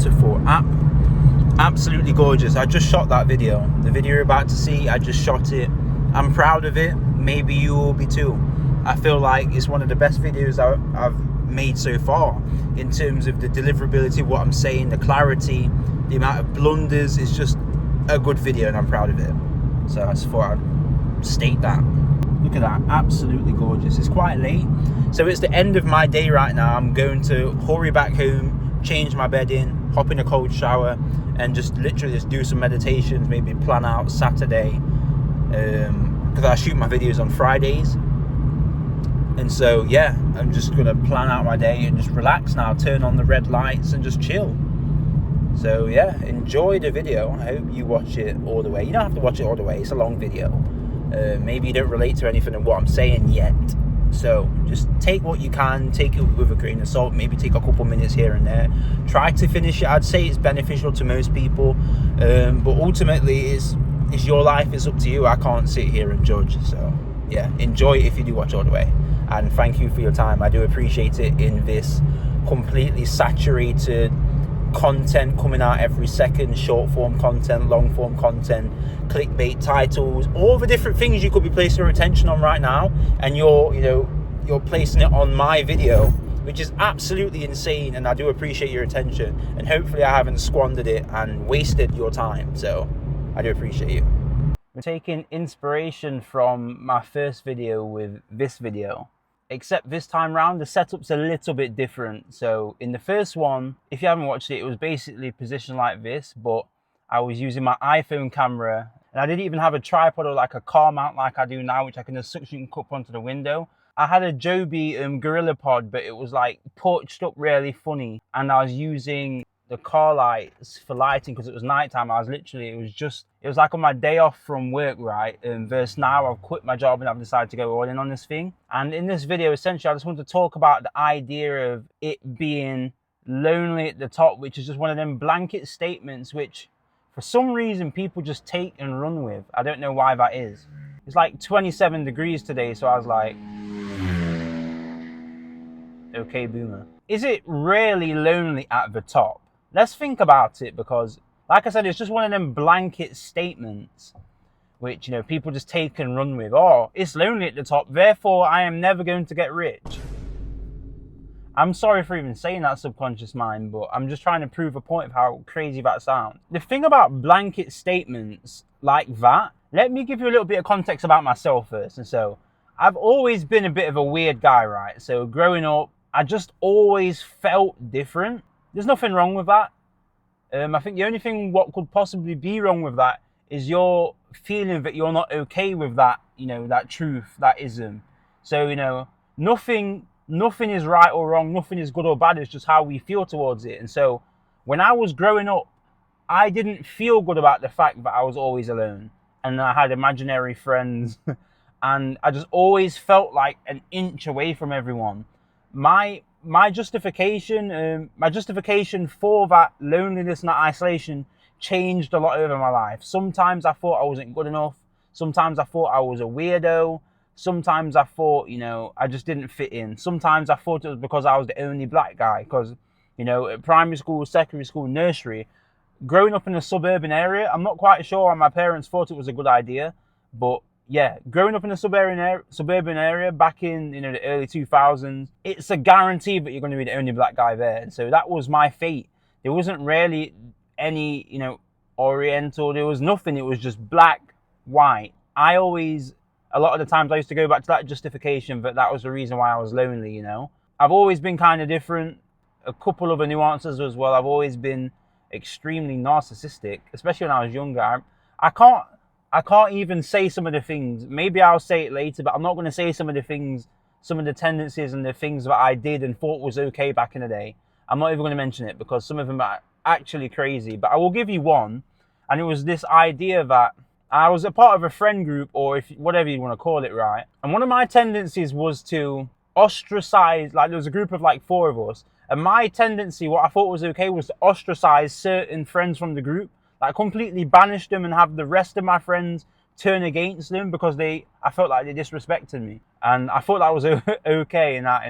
beautiful, absolutely gorgeous. I just shot that video. The video you're about to see, I just shot it. I'm proud of it. Maybe you will be too. I feel like it's one of the best videos I've made so far in terms of the deliverability, what I'm saying, the clarity, the amount of blunders. It's just a good video and I'm proud of it. So I just thought I'd state that. Look at that, absolutely gorgeous. It's quite late, so it's the end of my day right now. I'm going to hurry back home, change my bed in, hop in a cold shower, and just literally just do some meditations, maybe plan out Saturday, because I shoot my videos on Fridays. And so yeah, I'm just gonna plan out my day and just relax now, turn on the red lights and just chill. So yeah, enjoy the video. I hope you watch it all the way. You don't have to watch it all the way, it's a long video. Maybe you don't relate to anything of what I'm saying yet, so just take what you can, take it with a grain of salt, maybe take a couple minutes here and there, try to finish it. I'd say it's beneficial to most people, but ultimately it's your life, it's up to you. I can't sit here and judge. So yeah, enjoy it if you do watch all the way, and thank you for your time. I do appreciate it in this completely saturated content coming out every second, short form content, long form content, clickbait titles, all the different things you could be placing your attention on right now, and you're placing it on my video, which is absolutely insane. And I do appreciate your attention, and hopefully I haven't squandered it and wasted your time. So I do appreciate you. I'm taking inspiration from my first video with this video, except this time round the setup's a little bit different. So in the first one, if you haven't watched it, it was basically positioned like this, but I was using my iPhone camera, and I didn't even have a tripod or like a car mount like I do now, which I can just suction cup onto the window. I had a Joby Gorilla Pod, but it was like porched up really funny, and I was using the car lights for lighting because it was nighttime. It was like on my day off from work, right? Versus now I've quit my job and I've decided to go all in on this thing. And in this video, essentially, I just want to talk about the idea of it being lonely at the top, which is just one of them blanket statements, which for some reason people just take and run with. I don't know why that is. It's like 27 degrees today, so I was like, okay, boomer. Is it really lonely at the top? Let's think about it, because like I said, it's just one of them blanket statements which, people just take and run with. Oh, it's lonely at the top, therefore I am never going to get rich. I'm sorry for even saying that, subconscious mind, but I'm just trying to prove a point of how crazy that sounds. The thing about blanket statements like that, let me give you a little bit of context about myself first. And so I've always been a bit of a weird guy, right? So growing up, I just always felt different. There's nothing wrong with that. I think the only thing what could possibly be wrong with that is your feeling that you're not okay with that, that truth, that ism. So, nothing is right or wrong, nothing is good or bad, it's just how we feel towards it. And so when I was growing up, I didn't feel good about the fact that I was always alone and I had imaginary friends and I just always felt like an inch away from everyone. My justification for that loneliness and that isolation changed a lot over my life. Sometimes I thought I wasn't good enough. Sometimes I thought I was a weirdo. Sometimes I thought, I just didn't fit in. Sometimes I thought it was because I was the only black guy. Because, at primary school, secondary school, nursery, growing up in a suburban area, I'm not quite sure why my parents thought it was a good idea. But yeah, growing up in a suburban area back in the early 2000s, it's a guarantee that you're going to be the only black guy there. And so that was my fate. There wasn't really any, Oriental. There was nothing. It was just black, white. A lot of the times I used to go back to that justification that was the reason why I was lonely, I've always been kind of different. A couple of the nuances as well. I've always been extremely narcissistic, especially when I was younger. I can't even say some of the things. Maybe I'll say it later, but I'm not going to say some of the things, some of the tendencies and the things that I did and thought was okay back in the day. I'm not even going to mention it because some of them are actually crazy. But I will give you one. And it was this idea that I was a part of a friend group, or whatever you want to call it, right? And one of my tendencies was to ostracize, like there was a group of like 4 of us. And my tendency, what I thought was okay, was to ostracize certain friends from the group. Like completely banish them and have the rest of my friends turn against them because I felt like they disrespected me. And I thought that was okay, and that,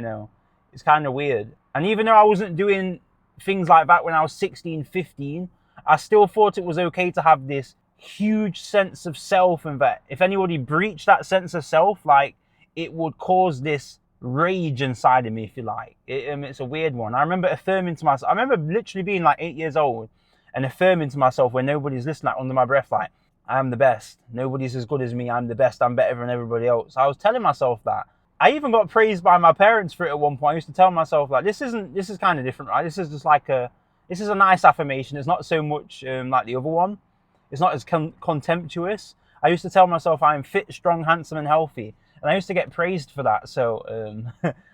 it's kind of weird. And even though I wasn't doing things like that when I was 16, 15, I still thought it was okay to have this huge sense of self, and that if anybody breached that sense of self, like, it would cause this rage inside of me, if you like. It's a weird one. I remember affirming to myself, I remember literally being like 8 years old and affirming to myself when nobody's listening, like, under my breath, like, I'm the best. Nobody's as good as me. I'm the best. I'm better than everybody else. I was telling myself that. I even got praised by my parents for it at one point. I used to tell myself, like, this is kind of different, right? This is just like this is a nice affirmation. It's not so much like the other one. It's not as contemptuous. I used to tell myself I'm fit, strong, handsome, and healthy. And I used to get praised for that. So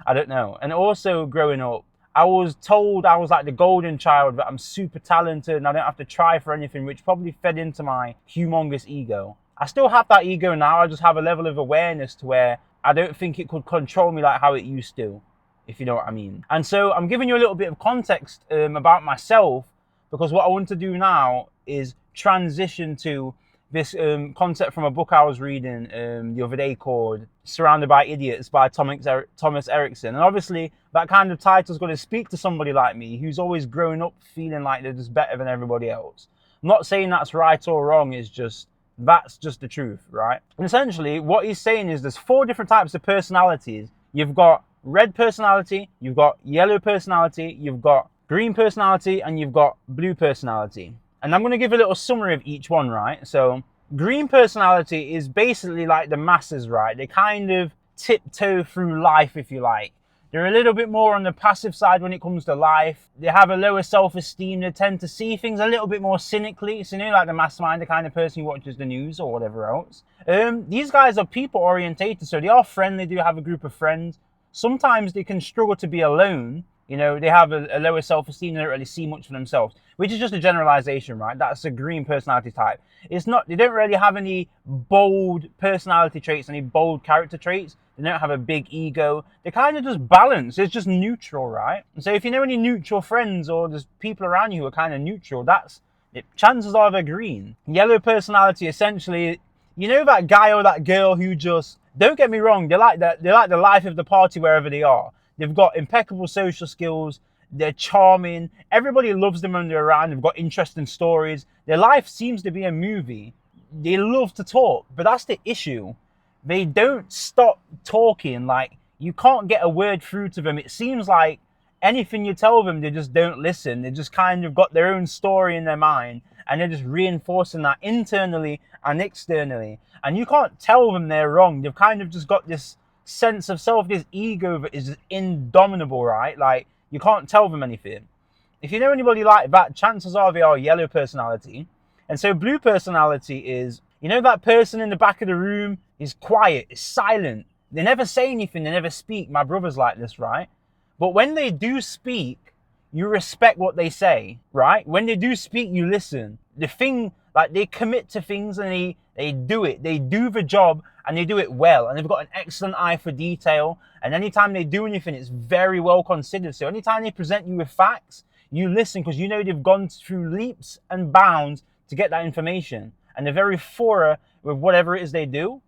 I don't know. And also growing up, I was told I was like the golden child, that I'm super talented and I don't have to try for anything, which probably fed into my humongous ego. I still have that ego now. I just have a level of awareness to where I don't think it could control me like how it used to, if you know what I mean. And so I'm giving you a little bit of context about myself, because what I want to do now is transition to this concept from a book I was reading the other day called Surrounded by Idiots by Thomas Erickson. And obviously that kind of title is going to speak to somebody like me who's always grown up feeling like they're just better than everybody else. I'm not saying that's right or wrong, that's just the truth, right? And essentially what he's saying is there's 4 different types of personalities. You've got red personality, you've got yellow personality, you've got green personality, and you've got blue personality. And I'm going to give a little summary of each one, right? So green personality is basically like the masses, right? They kind of tiptoe through life, if you like. They're a little bit more on the passive side when it comes to life. They have a lower self-esteem. They tend to see things a little bit more cynically. So, like the mastermind, the kind of person who watches the news or whatever else. These guys are people orientated, so they are friendly. They do have a group of friends. Sometimes they can struggle to be alone. They have a lower self-esteem. They don't really see much for themselves, which is just a generalization, right? That's a green personality type. They don't really have any bold personality traits, any bold character traits. They don't have a big ego. They kind of just balance. It's just neutral, right? And so if you know any neutral friends or there's people around you who are kind of neutral, chances are they're green. Yellow personality, essentially, that guy or that girl who just, don't get me wrong, they're like the life of the party wherever they are. They've got impeccable social skills. They're charming. Everybody loves them when they're around. They've got interesting stories. Their life seems to be a movie. They love to talk, but that's the issue. They don't stop talking. Like, you can't get a word through to them. It seems like anything you tell them, they just don't listen. They just kind of got their own story in their mind, and they're just reinforcing that internally and externally. And you can't tell them they're wrong. They've kind of just got this sense of self, this ego that is indomitable, right? Like, you can't tell them anything. If you know anybody like that, chances are they are yellow personality. And so blue personality is, that person in the back of the room is quiet, is silent. They never say anything, they never speak. My brother's like this, right? But when they do speak, you respect what they say, right? When they do speak, you listen. They commit to things and they do it. They do the job and they do it well. And they've got an excellent eye for detail. And anytime they do anything, it's very well considered. So anytime they present you with facts, you listen, because they've gone through leaps and bounds to get that information. And they're very thorough with whatever it is they do.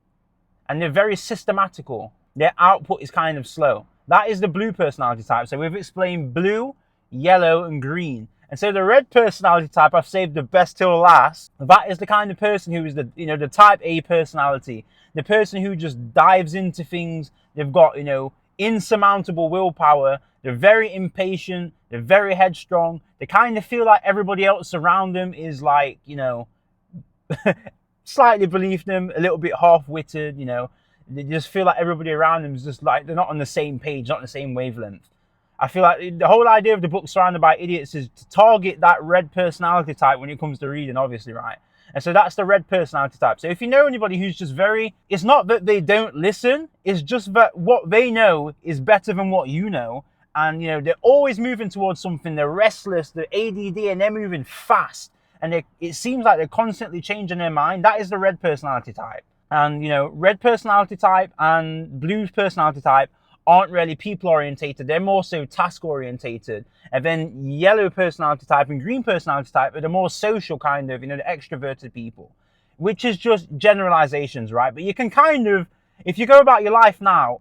And they're very systematical. Their output is kind of slow. That is the blue personality type. So we've explained blue, yellow, and green. And so the red personality type, I've saved the best till last. That is the kind of person who is the type A personality. The person who just dives into things. They've got, insurmountable willpower. They're very impatient. They're very headstrong. They kind of feel like everybody else around them is like, slightly beneath them, a little bit half-witted, They just feel like everybody around them is just like, they're not on the same page, not on the same wavelength. I feel like the whole idea of the book Surrounded by Idiots is to target that red personality type when it comes to reading, obviously, right? And so that's the red personality type. So if you know anybody who's just it's not that they don't listen, it's just that what they know is better than what you know. And, they're always moving towards something. They're restless, they're ADD, and they're moving fast. And it seems like they're constantly changing their mind. That is the red personality type. And, red personality type and blue personality type aren't really people orientated. They're more so task orientated. And then yellow personality type and green personality type are the more social kind of, the extroverted people, which is just generalizations, right? But you can kind of, if you go about your life now,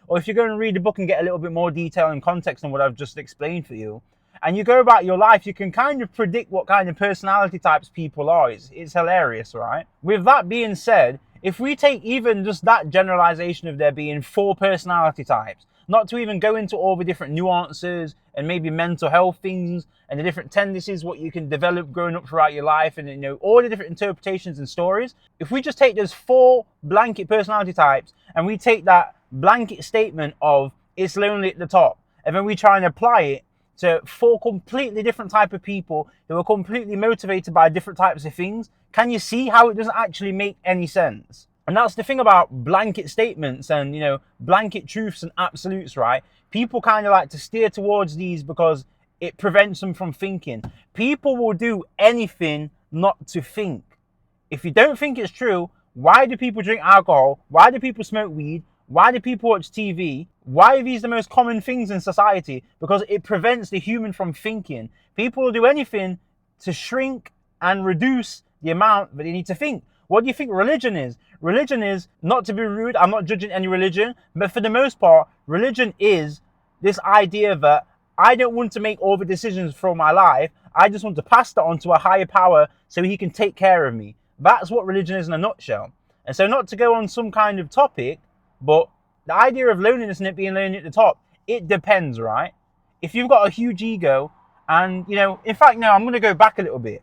or if you go and read the book and get a little bit more detail and context on what I've just explained for you, and you go about your life, you can kind of predict what kind of personality types people are. It's hilarious, right? With that being said, if we take even just that generalization of there being 4 personality types, not to even go into all the different nuances and maybe mental health things and the different tendencies, what you can develop growing up throughout your life, and all the different interpretations and stories. If we just take those 4 blanket personality types and we take that blanket statement of it's lonely at the top, and then we try and apply it to 4 completely different type of people who are completely motivated by different types of things, can you see how it doesn't actually make any sense? And that's the thing about blanket statements and, blanket truths and absolutes, right? People kind of like to steer towards these because it prevents them from thinking. People will do anything not to think. If you don't think it's true, why do people drink alcohol? Why do people smoke weed? Why do people watch TV? Why are these the most common things in society? Because it prevents the human from thinking. People will do anything to shrink and reduce the amount that they need to think. What do you think religion is? Religion is, not to be rude, I'm not judging any religion, but for the most part, religion is this idea that I don't want to make all the decisions for my life. I just want to pass that on to a higher power so he can take care of me. That's what religion is in a nutshell. And so, not to go on some kind of topic, but the idea of loneliness and it being lonely at the top, it depends, right? If you've got a huge ego, and, in fact, no, I'm going to go back a little bit.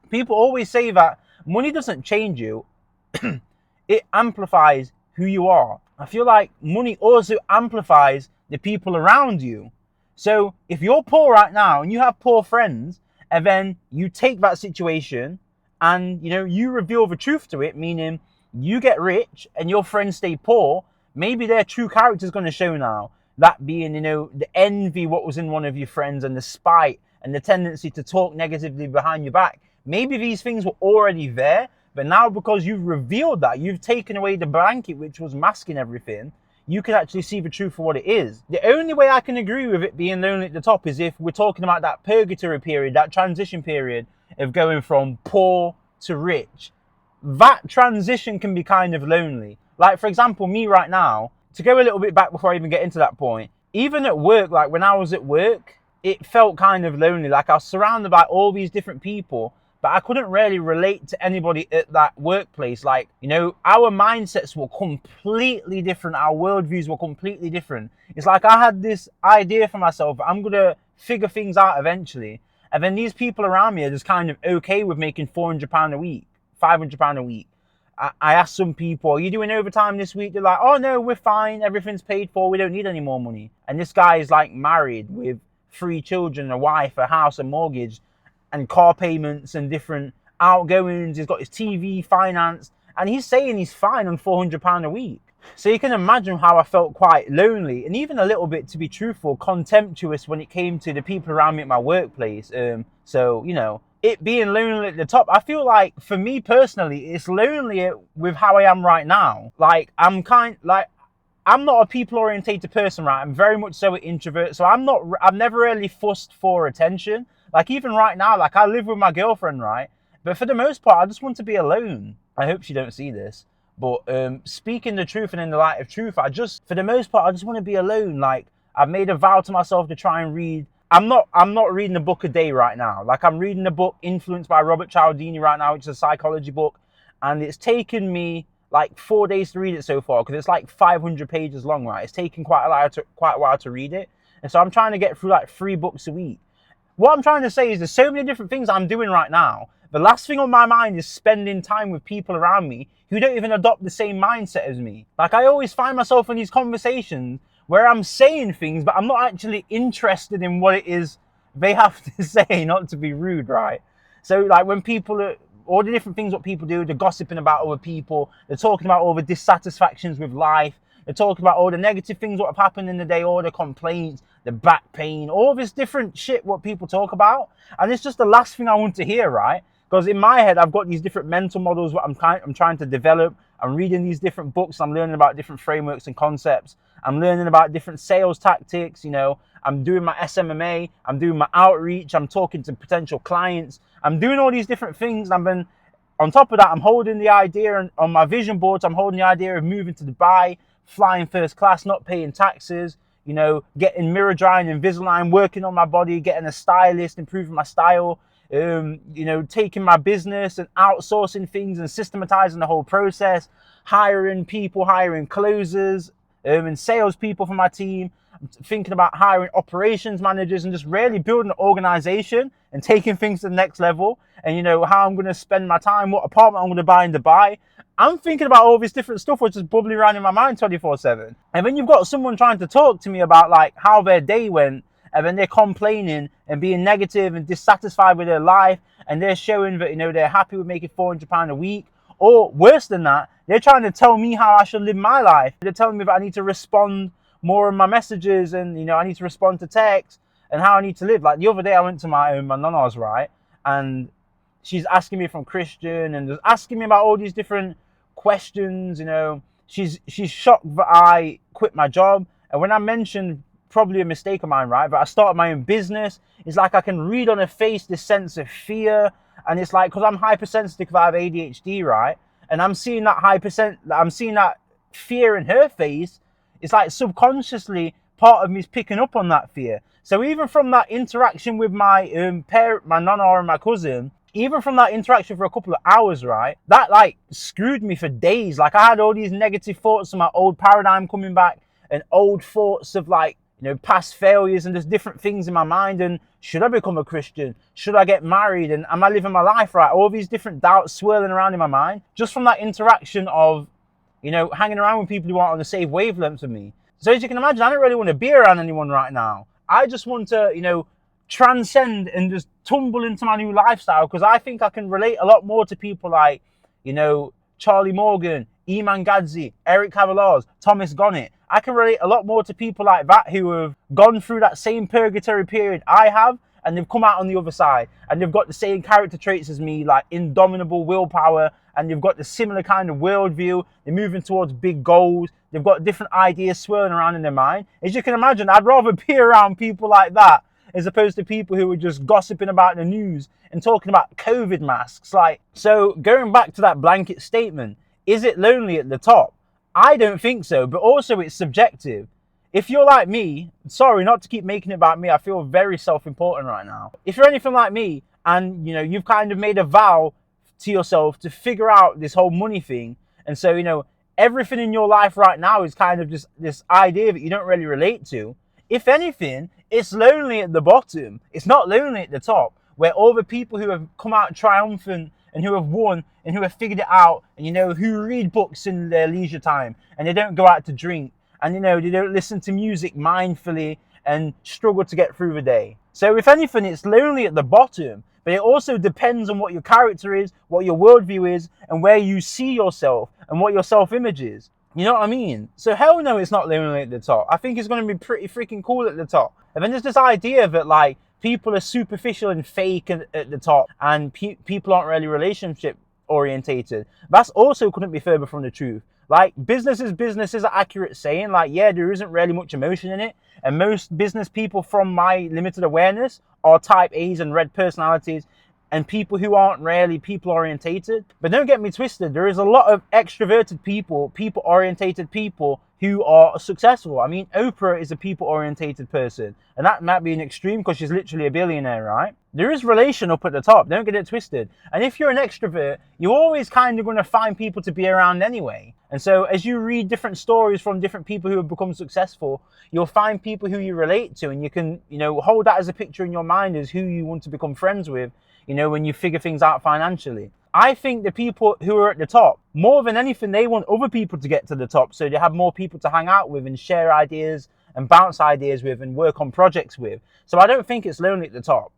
People always say that money doesn't change you, it amplifies who you are. I feel like money also amplifies the people around you. So if you're poor right now and you have poor friends, and then you take that situation and, you reveal the truth to it, meaning you get rich and your friends stay poor, maybe their true character is going to show now. That being, the envy, what was in one of your friends, and the spite and the tendency to talk negatively behind your back. Maybe these things were already there, but now because you've revealed that, you've taken away the blanket which was masking everything, you can actually see the truth for what it is. The only way I can agree with it being lonely at the top is if we're talking about that purgatory period, that transition period of going from poor to rich. That transition can be kind of lonely. Like, for example, me right now, to go a little bit back before I even get into that point, even at work, like when I was at work, it felt kind of lonely. Like I was surrounded by all these different people, but I couldn't really relate to anybody at that workplace. Like, our mindsets were completely different. Our worldviews were completely different. It's like I had this idea for myself, I'm going to figure things out eventually. And then these people around me are just kind of okay with making £400 a week, £500 a week. I asked some people, are you doing overtime this week? They're like, oh no, we're fine. Everything's paid for. We don't need any more money. And this guy is like married with 3 children, a wife, a house, a mortgage, and car payments and different outgoings. He's got his TV financed, and he's saying he's fine on £400 a week. So you can imagine how I felt quite lonely, and even a little bit, to be truthful, contemptuous when it came to the people around me at my workplace. It being lonely at the top, I feel like for me personally, it's lonely with how I am right now. Like I'm not a people-orientated person, right? I'm very much so an introvert, so I've never really fussed for attention. Like even right now, like I live with my girlfriend, right? But for the most part, I just want to be alone. I hope she don't see this. But speaking the truth and in the light of truth, for the most part, I just want to be alone. Like I've made a vow to myself to try and read. I'm not reading a book a day right now. Like I'm reading a book Influenced by Robert Cialdini right now, which is a psychology book. And it's taken me like 4 days to read it so far because it's like 500 pages long, right? It's taken quite a while to read it. And so I'm trying to get through like 3 books a week. What I'm trying to say is there's so many different things I'm doing right now. The last thing on my mind is spending time with people around me who don't even adopt the same mindset as me. Like I always find myself in these conversations where I'm saying things, but I'm not actually interested in what it is they have to say, not to be rude, right? So like when people are, all the different things what people do, they're gossiping about other people, they're talking about all the dissatisfactions with life, they're talking about all the negative things what have happened in the day, all the complaints, the back pain, all this different shit what people talk about. And it's just the last thing I want to hear, right? Because in my head, I've got these different mental models what I'm trying to develop. I'm reading these different books. I'm learning about different frameworks and concepts. I'm learning about different sales tactics. I'm doing my SMMA. I'm doing my outreach. I'm talking to potential clients. I'm doing all these different things. And then on top of that, I'm holding the idea on my vision boards. I'm holding the idea of moving to Dubai, flying first class, not paying taxes, you know, getting mirror drying, Invisalign, working on my body, getting a stylist, improving my style, you know, taking my business and outsourcing things and systematizing the whole process, hiring people, hiring closers, and salespeople for my team. I'm thinking about hiring operations managers and just really building an organization and taking things to the next level. And, you know, how I'm going to spend my time, what apartment I'm going to buy in Dubai. I'm thinking about all this different stuff which is bubbling around in my mind 24/7. And then you've got someone trying to talk to me about like how their day went, and then they're complaining and being negative and dissatisfied with their life, and they're showing that, you know, they're happy with making £400 a week. Or worse than that, they're trying to tell me how I should live my life. They're telling me that I need to respond more in my messages, and, you know, I need to respond to text, and how I need to live. Like the other day I went to my nana's, right? And she's asking me if I'm Christian and just asking me about all these different questions, you know. She's shocked that I quit my job. And when I mentioned, probably a mistake of mine, right, but I started my own business, it's like I can read on her face this sense of fear. And it's like, because I'm hypersensitive, because I have ADHD, right? And I'm seeing that fear in her face. It's like subconsciously part of me is picking up on that fear. So even from that interaction with my my nana and my cousin, even from that interaction for a couple of hours, right, that like screwed me for days. Like I had all these negative thoughts of my old paradigm coming back, and old thoughts of like, you know, past failures, and there's different things in my mind. And should I become a Christian? Should I get married? And am I living my life right? All these different doubts swirling around in my mind just from that interaction of, you know, hanging around with people who aren't on the same wavelength with me. So as you can imagine, I don't really want to be around anyone right now. I just want to, you know, transcend and just tumble into my new lifestyle, because I think I can relate a lot more to people like, you know, Charlie Morgan, Iman Gadzi, Eric Cavallars, Thomas Gonnett. I can relate a lot more to people like that who have gone through that same purgatory period I have, and they've come out on the other side, and they've got the same character traits as me, like indomitable willpower, and they've got the similar kind of worldview. They're moving towards big goals. They've got different ideas swirling around in their mind. As you can imagine, I'd rather be around people like that as opposed to people who are just gossiping about the news and talking about COVID masks. Like, so going back to that blanket statement, is it lonely at the top? I don't think so, but also it's subjective. If you're like me, sorry, not to keep making it about me, I feel very self-important right now. If you're anything like me, and, you know, you've kind of made a vow to yourself to figure out this whole money thing, and so, you know, everything in your life right now is kind of just this idea that you don't really relate to. If anything, it's lonely at the bottom. It's not lonely at the top, where all the people who have come out triumphant and who have won and who have figured it out, and, you know, who read books in their leisure time, and they don't go out to drink, and, you know, they don't listen to music mindfully and struggle to get through the day. So if anything, it's lonely at the bottom, but it also depends on what your character is, what your worldview is, and where you see yourself and what your self-image is. You know what I mean? So hell no, it's not lonely at the top. I think it's going to be pretty freaking cool at the top. And then there's this idea that like people are superficial and fake at the top, and people aren't really relationship orientated. That's also couldn't be further from the truth. Like, business is an accurate saying. Like, yeah, there isn't really much emotion in it. And most business people, from my limited awareness, are type A's and red personalities, and people who aren't really people orientated. But don't get me twisted, there is a lot of extroverted people orientated people who are successful. I mean, Oprah is a people orientated person, and that might be an extreme because she's literally a billionaire, right? There is relation up at the top, don't get it twisted. And if you're an extrovert, you're always kind of going to find people to be around anyway. And so as you read different stories from different people who have become successful, you'll find people who you relate to, and you can, you know, hold that as a picture in your mind as who you want to become friends with, you know, when you figure things out financially. I think the people who are at the top, more than anything, they want other people to get to the top, so they have more people to hang out with and share ideas and bounce ideas with and work on projects with. So I don't think it's lonely at the top.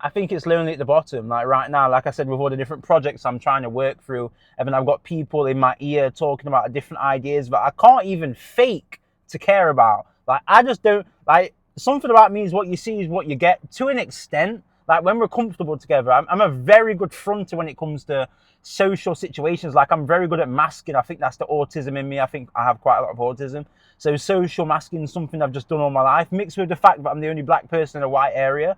I think it's lonely at the bottom. Like right now, like I said, with all the different projects I'm trying to work through, and then I've got people in my ear talking about different ideas that I can't even fake to care about. Like, I just don't, like, something about me is what you see is what you get, to an extent. Like, when we're comfortable together, I'm a very good fronter when it comes to social situations. Like, I'm very good at masking. I think that's the autism in me. I think I have quite a lot of autism. So social masking is something I've just done all my life, mixed with the fact that I'm the only black person in a white area.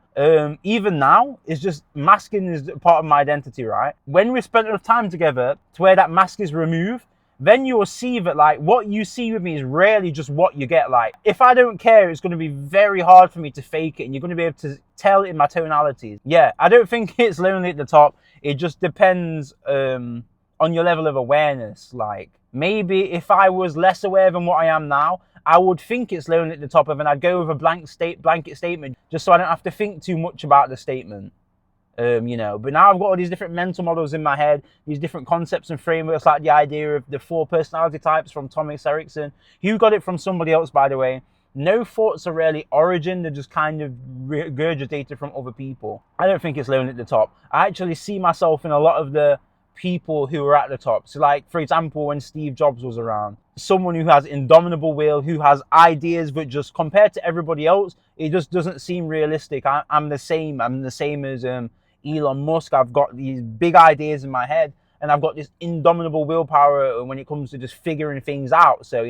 Even now, it's just masking is part of my identity, right? When we spent enough time together to where that mask is removed, then you'll see that like what you see with me is really just what you get. Like if I don't care, it's going to be very hard for me to fake it, and you're going to be able to tell it in my tonalities. Yeah, I don't think it's lonely at the top. It just depends on your level of awareness. Like maybe if I was less aware than what I am now, I would think it's lonely at the top of, and I'd go with a blanket statement just so I don't have to think too much about the statement. But now I've got all these different mental models in my head, these different concepts and frameworks, like the idea of the 4 personality types from Thomas Erickson. He got it from somebody else, by the way. No thoughts are really origin, they're just kind of regurgitated from other people. I don't think it's lonely at the top. I actually see myself in a lot of the people who are at the top. So like, for example, when Steve Jobs was around, someone who has indomitable will, who has ideas, but just compared to everybody else, it just doesn't seem realistic. I'm the same as Elon Musk. I've got these big ideas in my head, and I've got this indomitable willpower when it comes to just figuring things out. So,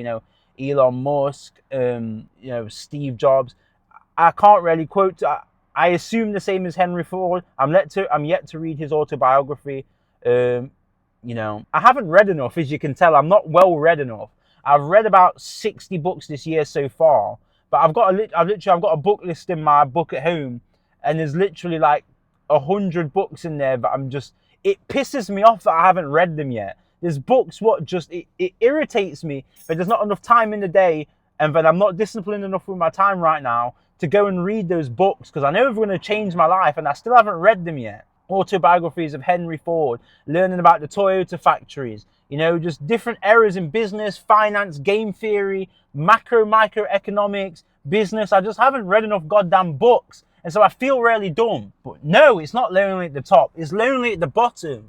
Elon Musk, Steve Jobs, I can't really quote. I assume the same as Henry Ford. I'm yet to read his autobiography. I haven't read enough, as you can tell. I'm not well read enough. I've read about 60 books this year so far, but I've got a book list in my book at home, and there's literally like 100 books in there, but it pisses me off that I haven't read them yet. There's books it irritates me that there's not enough time in the day, and that I'm not disciplined enough with my time right now to go and read those books, because I know they're going to change my life, and I still haven't read them yet. Autobiographies of Henry Ford, learning about the Toyota factories, just different eras in business, finance, game theory, microeconomics, business. I just haven't read enough goddamn books. And so I feel really dumb. But no, it's not lonely at the top. It's lonely at the bottom.